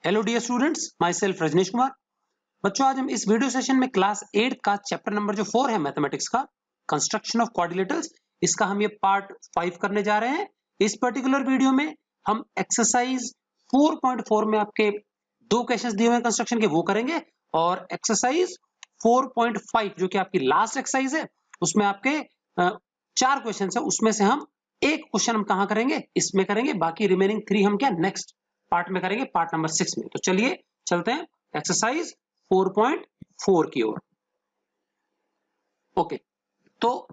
Hello dear students, myself Rajnish Kumar. बच्चों, आज हम इस वीडियो सेशन में क्लास 8 का चैप्टर नंबर जो 4 है मैथमेटिक्स का, कंस्ट्रक्शन ऑफ क्वाड्रिलेटरल्स, इसका हम ये पार्ट 5 करने जा रहे हैं। इस पर्टिकुलर वीडियो में हम एक्सरसाइज 4.4 में आपके दो क्वेश्चंस दिए हुए हैं कंस्ट्रक्शन के, वो करेंगे। और एक्सरसाइज 4.5 जो कि आपकी लास्ट एक्सरसाइज है, उसमें आपके 4 क्वेश्चन है, उसमें से हम एक क्वेश्चन हम कहाँ करेंगे, इसमें करेंगे। बाकी रिमेनिंग 3 हम क्या नेक्स्ट पार्ट में करेंगे, पार्ट नंबर 6 में। तो चलिए चलते हैं एक्सरसाइज 4.4 की ओर। ओके, तो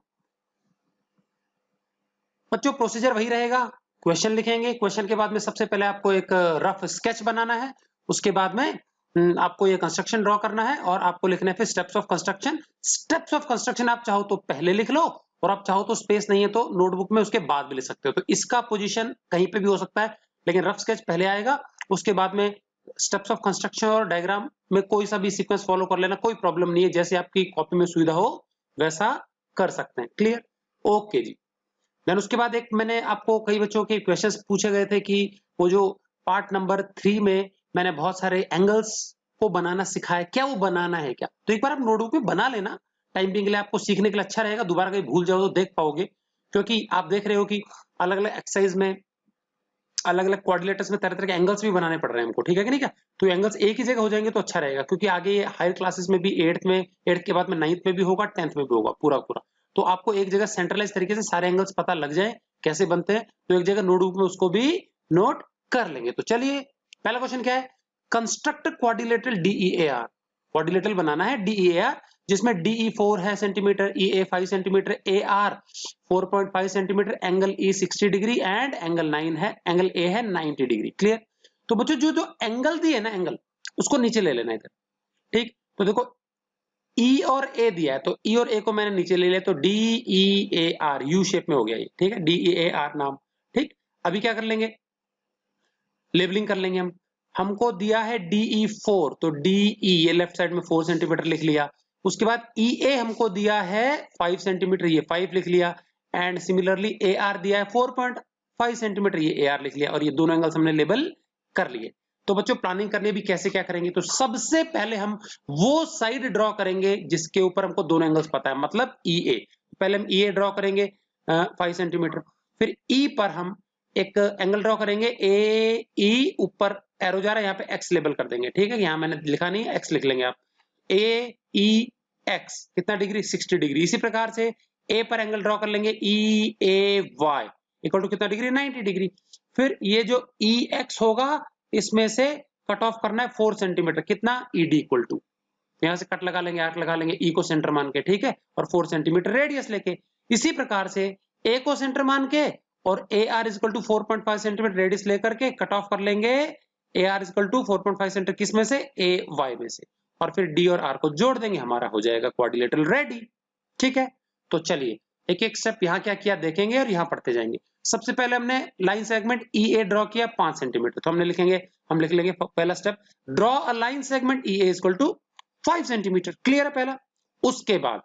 बच्चों प्रोसीजर वही रहेगा। क्वेश्चन लिखेंगे, क्वेश्चन के बाद में सबसे पहले आपको एक रफ स्केच बनाना है, उसके बाद में आपको ये कंस्ट्रक्शन ड्रॉ करना है और आपको लिखना है फिर steps of construction. Steps of construction आप चाहो तो पहले लिख लो, और आप चाहो तो स्पेस नहीं है तो नोटबुक में उसके बाद भी लिख सकते हो। तो इसका पोजीशन कहीं पे भी हो सकता है, लेकिन रफ स्केच पहले आएगा, उसके बाद में स्टेप्स ऑफ कंस्ट्रक्शन और डायग्राम में कोई सा भी सीक्वेंस फॉलो कर लेना, कोई प्रॉब्लम नहीं है। जैसे आपकी कॉपी में सुविधा हो वैसा कर सकते हैं। क्लियर? ओके जी। देन उसके बाद एक मैंने आपको कई बच्चों के क्वेश्चंस पूछे गए थे कि वो जो पार्ट नंबर 3 में मैंने बहुत सारे एंगल्स को बनाना सिखाया, क्या वो बनाना है क्या? तो एक बार आप नोटबुक में बना लेना, टाइम बिंग के लिए आपको सीखने के लिए अच्छा रहेगा। दोबारा कहीं भूल जाओ तो देख पाओगे, क्योंकि आप देख रहे हो कि अलग अलग एक्सरसाइज में अलग अलग क्वाड्रिलेटर्स में तरह तरह के एंगल्स भी बनाने पड़ रहे हैं हमको, ठीक है कि नहीं? क्या तो एंगल्स एक ही जगह हो जाएंगे तो अच्छा रहेगा, क्योंकि आगे ये हायर क्लासेस में भी 8th के बाद में 9th में भी होगा, 10th में भी होगा पूरा पूरा। तो आपको एक जगह सेंट्रलाइज तरीके से सारे एंगल्स पता लग जाए कैसे बनते हैं, तो एक जगह नोटबुक में उसको भी नोट कर लेंगे। तो चलिए पहला क्वेश्चन क्या है, कंस्ट्रक्ट क्वाड्रिलेटरल DEAR। क्वाड्रिलेटरल बनाना है DEAR, जिसमें DE 4 है centimetre, EA 5 centimetre, AR 4.5 centimetre, angle E 60 degree and angle angle A है 90 डिग्री। क्लियर? तो बच्चों जो जो एंगल दिए ना, एंगल उसको नीचे ले लेना इधर। ठीक, तो देखो E और A दिया है, तो E और A को मैंने नीचे ले लिया, तो DEAR यू शेप में हो गया ये। ठीक है, DEAR नाम। ठीक, अभी क्या कर लेंगे, लेबलिंग कर लेंगे हम। हमको दिया है DE4, तो DE ये लेफ्ट साइड में 4 सेंटीमीटर लिख लिया। उसके बाद EA हमको दिया है 5 सेंटीमीटर, ये 5 लिख लिया। एंड सिमिलरली AR दिया है 4.5 सेंटीमीटर, ये AR लिख लिया। और ये दोनों एंगल्स हमने लेबल कर लिए। तो बच्चों प्लानिंग करने भी कैसे क्या करेंगे, तो सबसे पहले हम वो साइड ड्रॉ करेंगे जिसके ऊपर हमको दोनों एंगल्स पता है, मतलब EA। पहले हम EA ड्रॉ करेंगे 5 सेंटीमीटर, फिर E पर हम एक एंगल ड्रॉ करेंगे AE, ऊपर एरो जा रहा है, यहाँ पे एक्स लेबल कर देंगे। ठीक है, यहाँ मैंने लिखा नहीं है, एक्स लिख लेंगे आप। AEX कितना डिग्री, 60 डिग्री। इसी प्रकार से A पर एंगल ड्रॉ कर लेंगे EAY इक्वल टू कितना डिग्री, 90 डिग्री। फिर ये जो EX होगा, इसमें से कट ऑफ करना है 4 सेंटीमीटर, कितना, ED इक्वल टू, यहाँ से कट लगा लेंगे, आर्क लगा लेंगे, E को सेंटर मान के, ठीक है, और 4 सेंटीमीटर रेडियस लेके। इसी प्रकार से A को सेंटर मान के और AR is equal to 4.5 centimetre radius लेकर के कट ऑफ कर लेंगे AR is equal to 4.5 centimetre, किस में से, AY में से। और फिर D और R को जोड़ देंगे, हमारा हो जाएगा क्वाड्रिलेटरल रेडी। ठीक है, तो चलिए एक एक स्टेप यहाँ क्या किया देखेंगे और यहाँ पढ़ते जाएंगे। सबसे पहले हमने लाइन सेगमेंट EA ड्रॉ किया 5 सेंटीमीटर, तो हम लिख लेंगे पहला step, draw a line segment EA is equal to 5 centimetre. Clear है पहला? उसके बाद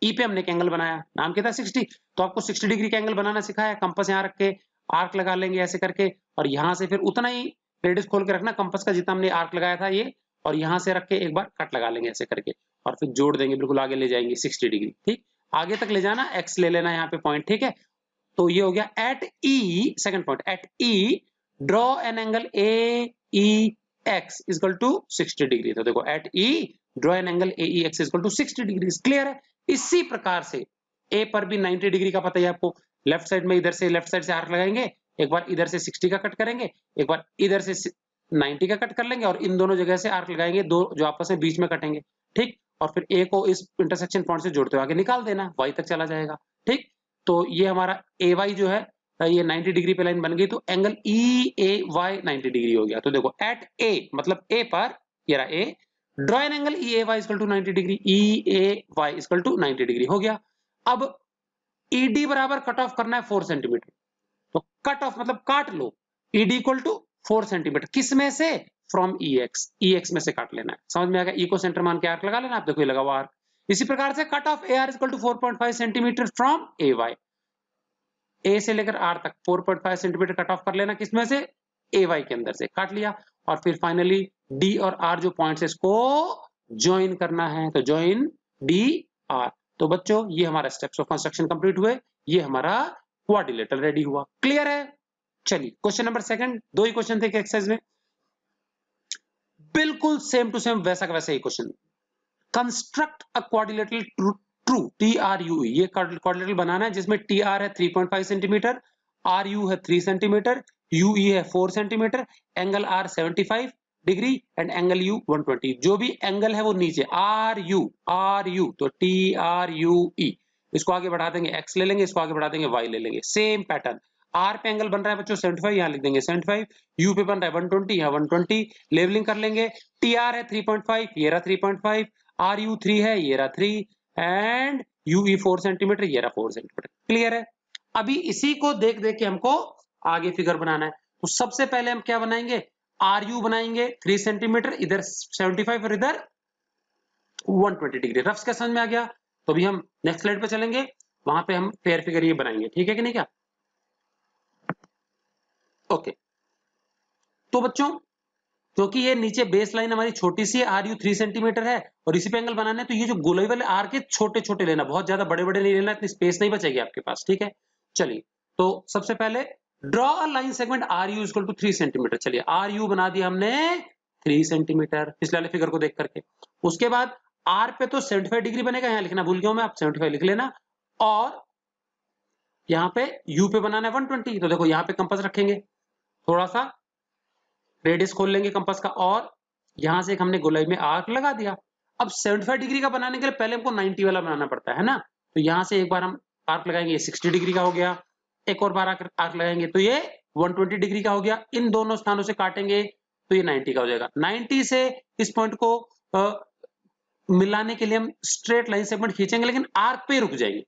E पे हमने एक एंगल बनाया, नाम क्या था, 60। तो आपको 60 डिग्री का एंगल बनाना सिखाया, कंपास यहाँ रख के आर्क लगा लेंगे ऐसे करके, और यहाँ से फिर उतना ही रेडियस खोल के रखना कंपास का जितना हमने आर्क लगाया था ये, और यहाँ से रख के एक बार कट लगा लेंगे ऐसे करके, और फिर जोड़ देंगे, बिल्कुल आगे ले जाएंगे 60 डिग्री। ठीक, आगे तक ले जाना, एक्स ले लेना यहाँ पे पॉइंट। ठीक है, तो ये हो गया at E, second point, at E draw an angle AEX is equal to 60 degree. तो देखो at E draw an angle AEX is equal to 60 degree. Clear है? इसी प्रकार से A पर भी 90 डिग्री का पता है आपको, लेफ्ट साइड में इधर से लेफ्ट साइड से आर्क लगाएंगे, एक बार इधर से 60 का कट करेंगे, एक बार इधर से 90 का कट कर लेंगे, और इन दोनों जगह से आर्क लगाएंगे, दो जो आपस में बीच में कटेंगे। ठीक, और फिर A को इस इंटरसेक्शन पॉइंट से जोड़ते हुए आगे निकाल देना, Y तक चला जाएगा। ठीक, तो ये हमारा AY जो है ये 90 डिग्री पे लाइन बन गई, तो एंगल EAY 90 डिग्री हो गया। तो देखो एट A, मतलब A पर, ये रहा A, draw an angle EAY equal to 90 degree, EAY equal to 90 degree हो गया। अब ED बराबर कट ऑफ करना है 4 सेंटीमीटर, तो कट ऑफ मतलब काट लो, ED इक्वल टू 4 सेंटीमीटर, किस में से, फ्रॉम EX में से काट लेना है। समझ में आ गया? E को सेंटर मान के आर्क लगा लेना, आप देखो ये लगा हुआ आर्क। इसी प्रकार से cut off AR equal to 4.5 centimetre from AY, A से लेकर R तक 4.5 सेंटीमीटर कट ऑफ कर लेना, किसमें से, AY के अंदर से काट लिया। और फिर फाइनली डी और आर जो पॉइंट्स है इसको ज्वाइन करना है, तो ज्वाइन डी आर। तो बच्चों ये हमारा स्टेप्स ऑफ कंस्ट्रक्शन कंप्लीट हुए, ये हमारा क्वाड्रिलेटरल रेडी हुआ। क्लियर है? चलिए क्वेश्चन नंबर सेकंड, दो ही क्वेश्चन थे एक्सरसाइज में, बिल्कुल सेम टू सेम वैसा का वैसा ही question. Construct a quadrilateral true TRUE, ये क्वाड्रिलेटरल बनाना है जिसमें TR है 3.5 सेंटीमीटर, RU है 3 सेंटीमीटर, UE है 4 centimetre, angle R 75 degree and angle U 120। जो भी एंगल है वो नीचे RU तो TRUE, इसको आगे बढ़ा देंगे X ले लेंगे, इसको आगे बढ़ा देंगे Y ले लेंगे। सेम पैटर्न, R पे एंगल बन रहा है बच्चों 75, यहाँ लिख देंगे 75, U पे बन रहा है 120, यहाँ 120, लेवलिंग कर लेंगे। TR है 3.5, ये रहा 3.5, RU 3 है, ये रहा 3, एंड UE 4 सेंटीमीटर, ये रहा 4 सेंटीमीटर। क्लियर है? अभी इसी को देख देख के हमको आगे फिगर बनाना है। तो सबसे पहले हम क्या बनाएंगे, RU बनाएंगे 3 सेंटीमीटर, इधर 75 और इधर 120 डिग्री। रफ क्या समझ में आ गया? तो अभी हम नेक्स्ट स्लाइड पे चलेंगे, वहां पे हम पेयर फिगर ये बनाएंगे, ठीक है कि नहीं क्या? ओके, तो बच्चों क्योंकि ये नीचे बेस लाइन हमारी छोटी सी RU 3 सेंटीमीटर है और इसी पे एंगल बनाना है, तो ये जो गोलाई वाले आर के छोटे छोटे लेना, बहुत ज्यादा बड़े बड़े नहीं लेना, इतनी स्पेस नहीं बचेगी आपके पास, ठीक है? चलिए, तो सबसे पहले draw a line segment RU equal to 3 centimetre. चलिए RU बना दिया हमने 3 सेंटीमीटर पिछले वाले फिगर को देख करके। उसके बाद R पे तो 75 डिग्री बनेगा, यहाँ लिखना भूल गया हूं मैं, आप 75 लिख लेना, और यहाँ पे U पे बनाना है 120। तो देखो यहाँ पे कंपास रखेंगे, थोड़ा सा रेडियस खोल लेंगे कंपास का, और यहां से एक हमने गोलाई में आर्क लगा दिया। अब 75 डिग्री का बनाने के लिए पहले हमको 90 वाला बनाना पड़ता है ना, तो यहां से एक बार हम आर्क लगाएंगे, ये 60 डिग्री का हो गया, एक और बार आर्क लगाएंगे तो ये 120 डिग्री का हो गया। इन दोनों स्थानों से काटेंगे तो ये 90 का हो जाएगा। 90 से इस पॉइंट को मिलाने के लिए हम स्ट्रेट लाइन सेगमेंट खींचेंगे, लेकिन आर्क पे रुक जाएंगे।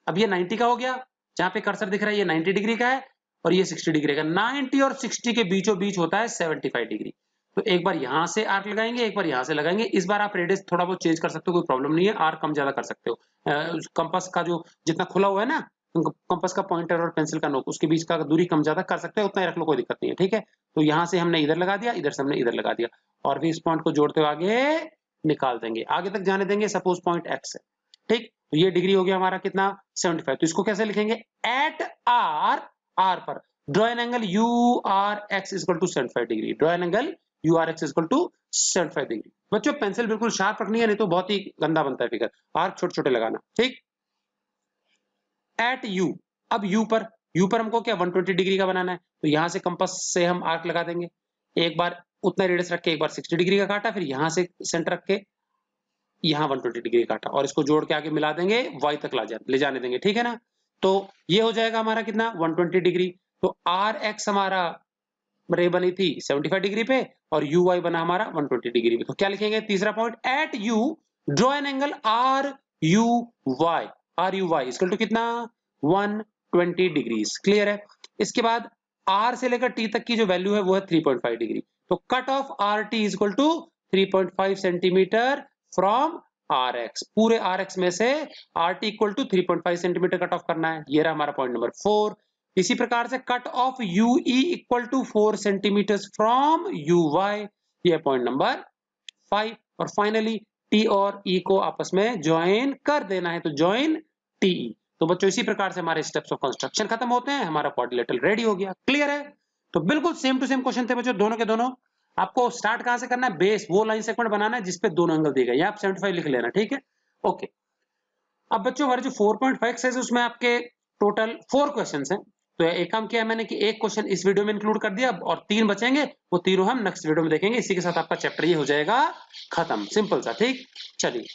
अब ये 90 का हो गया, जहां पे कर्सर दिख रहा है ये 90 डिग्री का है, और ये 60 डिग्री का। 90 और 60 के बीचों बीच होता है 75 डिग्री। तो एक बार यहां से आर्क लगाएंगे, एक बार यहां से लगाएंगे। इस बार आप रेडियस थोड़ा बहुत चेंज कर सकते हो, कोई प्रॉब्लम नहीं है, आर्क कम ज्यादा कर सकते हो। कंपास का जो जितना खुला हुआ है ना, कंपास का पॉइंटर और पेंसिल का नोक, उसके बीच का दूरी कम ज्यादा कर सकते हो, उतना ही रख लो, कोई दिक्कत नहीं है, ठीक है? तो यहां से हमने इधर लगा दिया, इधर से हमने इधर लगा दिया, और फिर इस पॉइंट को जोड़ते हुए आगे निकाल देंगे, आगे तक जाने देंगे। सपोज पॉइंट एक्स है, ठीक? तो ये डिग्री हो गया हमारा कितना, 75। तो इसको कैसे लिखेंगे, एट आर पर draw an angle URX equal to 75 degree. Draw an angle URX equal to 75 degree. बच्चों पेंसिल बिल्कुल शार्प रखनी है, नहीं तो बहुत ही गंदा बनता है फिगर। आर्क छोटे छोटे लगाना, ठीक? एट U, अब U पर हमको क्या 120 डिग्री का बनाना है, तो यहां से कंपास से हम आर्क लगा देंगे। एक बार उतना रेडियस रख के एक बार 60 डिग्री का काटा, फिर यहां से सेंटर रख के यहाँ 120 डिग्री काटा, और इसको जोड़ के आगे मिला देंगे, y तक ले जाने देंगे, ठीक है ना? तो ये हो जाएगा हमारा कितना, 120 डिग्री। तो RX हमारा रे बनी थी 75 डिग्री पे, और UY बना हमारा 120 डिग्री पे। तो क्या लिखेंगे, तीसरा point, at U draw an angle RUY equal to कितना, 120 डिग्री। क्लियर है? इसके बाद R से लेकर T तक की जो वैल्यू है वो है 3.5 डिग्री। तो cut off RT equal to 3.5 centimetre from RX। पूरे RX में से RT equal to 3.5 centimetre cut off करना है। ये रहा हमारा पॉइंट नंबर 4। इसी प्रकार से cut off UE equal to 4 centimetre from UY, ये पॉइंट नंबर 5। और फाइनली T और E को आपस में ज्वाइन कर देना है, तो ज्वाइन TE। तो बच्चों इसी प्रकार से हमारे स्टेप्स ऑफ कंस्ट्रक्शन खत्म होते हैं, हमारा क्वाड्रिलेटरल रेडी हो गया। क्लियर है? तो बिल्कुल सेम टू सेम क्वेश्चन थे बच्चों, दोनों के दोनों। आपको स्टार्ट कहां से करना है, बेस, वो लाइन सेगमेंट बनाना है जिसपे दोनों एंगल दिए गए। यहाँ आप 75 लिख लेना, ठीक है? ओके, अब बच्चों हमारे जो 4.5 एक्सरसाइज है उसमें आपके टोटल 4 क्वेश्चंस हैं। तो एक काम किया है मैंने कि एक क्वेश्चन इस वीडियो में इंक्लूड कर दिया, और 3 बचेंगे, वो तीनों हम नेक्स्ट वीडियो में देखेंगे। इसी के साथ आपका चैप्टर ये हो जाएगा खत्म, सिंपल सा, ठीक? चलिए,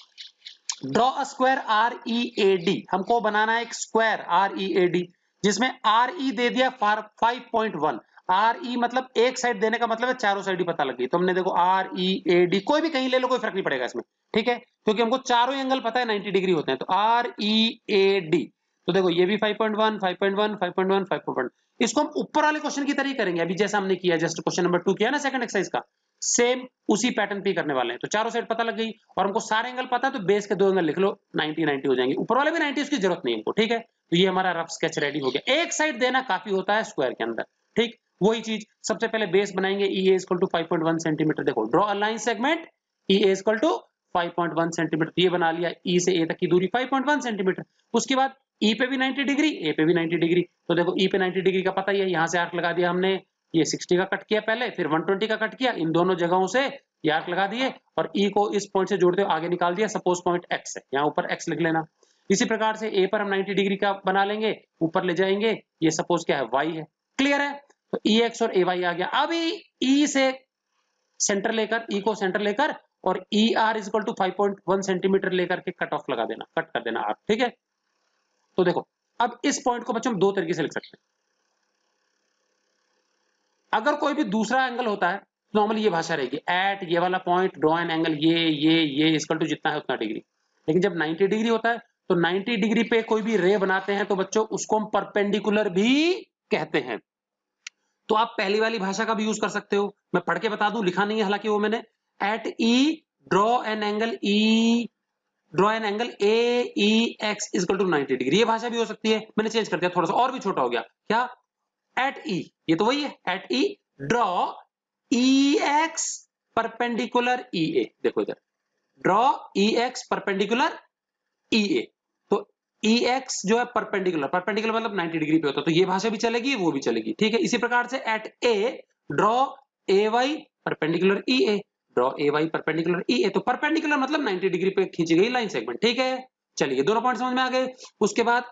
ड्रॉ अ स्क्वायर READ। हमको बनाना है एक स्क्वायर READ, जिसमें RE दे दिया 5.1। RE मतलब एक साइड देने का मतलब है चारों साइड ही पता लग गई। तो हमने देखो READ, कोई भी कहीं ले लो, कोई फर्क नहीं पड़ेगा इसमें, ठीक है? क्योंकि हमको चारों एंगल पता है 90 डिग्री होते हैं। तो READ, तो देखो ये भी 5.1, 5.1, 5.1, 5.1। इसको हम ऊपर वाले क्वेश्चन की तरह ही करेंगे, अभी जैसा हमने किया, जस्ट क्वेश्चन नंबर 2 किया ना सेकंड एक्सरसाइज का, सेम उसी पैटर्न पे करने वाले हैं। तो चारों साइड पता लग गई, और हमको सारे एंगल पता है, तो बेस के 2 एंगल लिख लो, 90 90 हो जाएंगे। ऊपर वाले भी 90, उसकी जरूरत नहीं हमको, ठीक है? तो ये हमारा रफ स्केच रेडी हो गया। एक साइड देना काफी होता है स्क्वायर के अंदर, ठीक? वही चीज सबसे पहले बेस बनाएंगे, EA इक्वल टू 5.1 सेंटीमीटर। देखो draw a line segment EA equal to 5.1 centimetre, ये बना लिया, E से A तक की दूरी 5.1 सेंटीमीटर। उसके बाद E पे भी 90 डिग्री, A पे भी 90 डिग्री, तो देखो E पे 90 डिग्री का पता ही है, यहाँ से आर्क लगा दिया हमने, ये 60 का कट किया पहले, फिर 120 का कट किया, इन दोनों जगहों से ये आर्क लगा दिए और E को इस पॉइंट से जोड़ते हुए आगे निकाल दिया, सपोज पॉइंट X है, यहाँ ऊपर X लिख लेना। इसी प्रकार से A पर हम 90 डिग्री का बना लेंगे, ऊपर ले जाएंगे, ये सपोज क्या है, Y है, क्लियर है। तो EX और AY आ गया। अभी E से सेंटर लेकर, E को सेंटर लेकर और ER is equal to 5.1 centimetre लेकर के कट ऑफ लगा देना, कट कर देना आर्क, ठीक है। तो देखो अब इस पॉइंट को बच्चों हम दो तरीके से लिख सकते हैं। अगर कोई भी दूसरा एंगल होता है नॉर्मली ये भाषा रहेगी, एट ये वाला पॉइंट ड्रॉ एन एंगल ये इक्वल टू जितना है उतना डिग्री। लेकिन जब 90 डिग्री होता है तो 90 डिग्री पे कोई भी रे बनाते हैं तो बच्चों उसको हम परपेंडिकुलर भी कहते हैं। तो आप पहली वाली भाषा का भी यूज कर सकते हो, मैं पढ़ के बता दूं, लिखा नहीं है हालांकि वो मैंने, at E draw an angle AEX equal to 90 degree, ये भाषा भी हो सकती है, मैंने चेंज कर दिया, थोड़ा सा और भी छोटा हो गया, क्या, एट E, ये तो वही है, at E draw EX perpendicular EA, देखो इधर ड्रॉ EX परपेंडिकुलर EA, तो EX जो है परपेंडिकुलर मतलब 90 डिग्री पे होता है, तो ये भाषा भी चलेगी वो भी चलेगी, ठीक है। इसी प्रकार से at A draw AY perpendicular EA, draw AY perpendicular EA, तो परपेंडिकुलर मतलब 90 डिग्री पे खींची गई लाइन सेगमेंट, ठीक है। चलिए दोनों पॉइंट समझ में आ गए। उसके बाद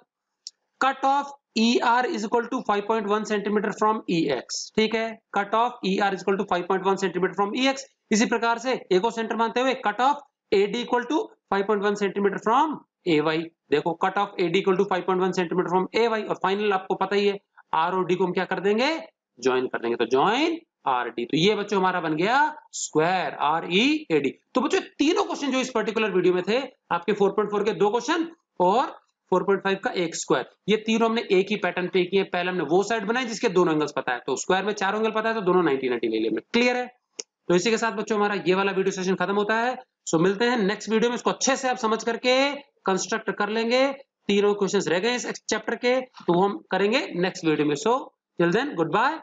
cut off ER is equal to 5.1 centimetre from EX, ठीक है, cut off ER is equal to 5.1 centimetre from EX। इसी प्रकार से A को सेंटर मानते हुए cut off AD equal to 5.1 centimetre from AY, देखो cut off AD equal to 5.1 centimetre from AY, और फाइनल आपको पता ही है R और D को हम क्या कर देंगे, ज्वाइन कर देंगे, तो ज्वाइन RD, तो ये बच्चों हमारा बन गया स्क्वायर READ। तो बच्चों तीनों क्वेश्चन जो इस पर्टिकुलर वीडियो में थे आपके 4.4 के दो क्वेश्चन और 4.5 का एक स्क्वायर, ये तीनों हमने एक ही पैटर्न पे किए। पहले हमने वो साइड बनाई जिसके दोनों एंगल्स पता है, तो स्क्वायर में चार एंगल पता है तो दोनों 90-90 ले लिए, क्लियर है। तो इसी के साथ बच्चों हमारा ये वाला वीडियो सेशन खत्म होता है। सो मिलते हैं नेक्स्ट वीडियो में, इसको अच्छे से आप समझ करके कंस्ट्रक्ट कर लेंगे, तीनों क्वेश्चंस रह गए इस चैप्टर के, तो वो हम करेंगे नेक्स्ट वीडियो में। So till then goodbye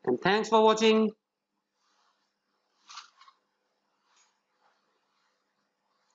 and thanks for watching.